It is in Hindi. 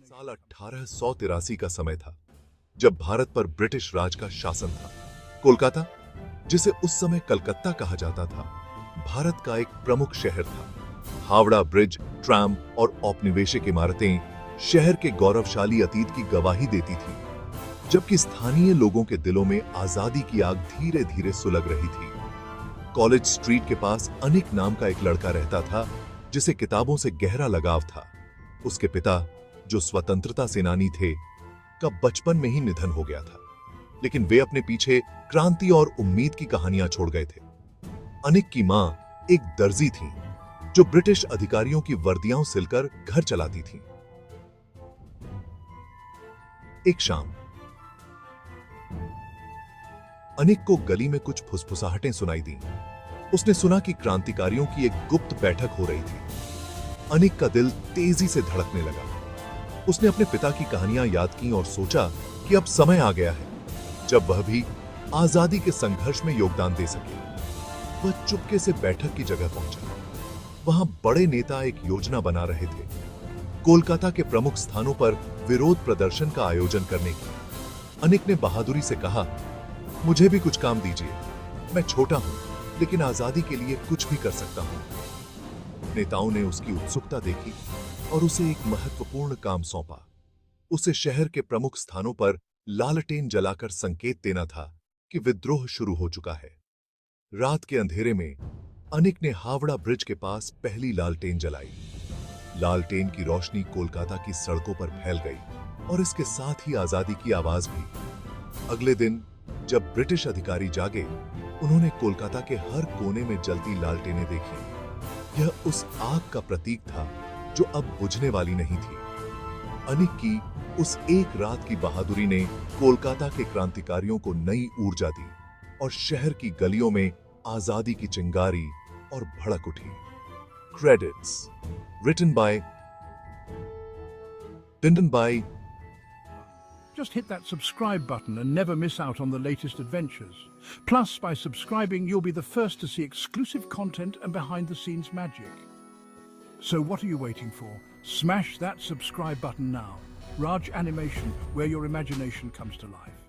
साल 1883 का समय था जब भारत पर ब्रिटिश राज का शासन था। कोलकाता, जिसे उस समय कलकत्ता कहा जाता था, भारत का एक प्रमुख शहर था। हावड़ा ब्रिज, ट्राम और औपनिवेशिक इमारतें शहर के गौरवशाली अतीत की गवाही देती थी, जबकि स्थानीय लोगों के दिलों में आजादी की आग धीरे धीरे सुलग रही थी। कॉलेज स्ट्रीट के पास अनिक नाम का एक लड़का रहता था, जिसे किताबों से गहरा लगाव था। उसके पिता, जो स्वतंत्रता सेनानी थे, का बचपन में ही निधन हो गया था, लेकिन वे अपने पीछे क्रांति और उम्मीद की कहानियां छोड़ गए थे। अनिक की मां एक दर्जी थी, जो ब्रिटिश अधिकारियों की वर्दियां सिलकर घर चलाती थी। एक शाम अनिक को गली में कुछ फुसफुसाहटें सुनाई दी। उसने सुना कि क्रांतिकारियों की एक गुप्त बैठक हो रही थी। अनिक का दिल तेजी से धड़कने लगा। उसने अपने पिता की कहानियां याद की और सोचा कि अब समय आ गया है जब वह भी आजादी के संघर्ष में योगदान दे सके। वह चुपके से बैठक की जगह पहुंचा। वहां बड़े नेता एक योजना बना रहे थे, कोलकाता के प्रमुख स्थानों पर विरोध प्रदर्शन का आयोजन करने की। अनिक ने बहादुरी से कहा, मुझे भी कुछ काम दीजिए। मैं छोटा हूं, लेकिन आजादी के लिए कुछ भी कर सकता हूं। नेताओं ने उसकी उत्सुकता देखी और उसे एक महत्वपूर्ण काम सौंपा। उसे शहर के प्रमुख स्थानों पर लालटेन जलाकर संकेत देना था कि विद्रोह शुरू हो चुका है। रात के अंधेरे में अनिक ने हावड़ा ब्रिज के पास पहली लालटेन जलाई। लालटेन की रोशनी कोलकाता की सड़कों पर फैल गई और इसके साथ ही आजादी की आवाज भी। अगले दिन जब ब्रिटिश अधिकारी जागे, उन्होंने कोलकाता के हर कोने में जलती लालटेनें देखी। यह उस आग का प्रतीक था जो अब बुझने वाली नहीं थी। अनिक की उस एक रात की बहादुरी ने कोलकाता के क्रांतिकारियों को नई ऊर्जा दी और शहर की गलियों में आजादी की चिंगारी और भड़क उठी। Credits written by Just hit that subscribe button and never miss out on the latest adventures. Plus, by subscribing, you'll be the first to see exclusive content and behind-the-scenes magic. So what are you waiting for? Smash that subscribe button now. Raj Animation, where your imagination comes to life.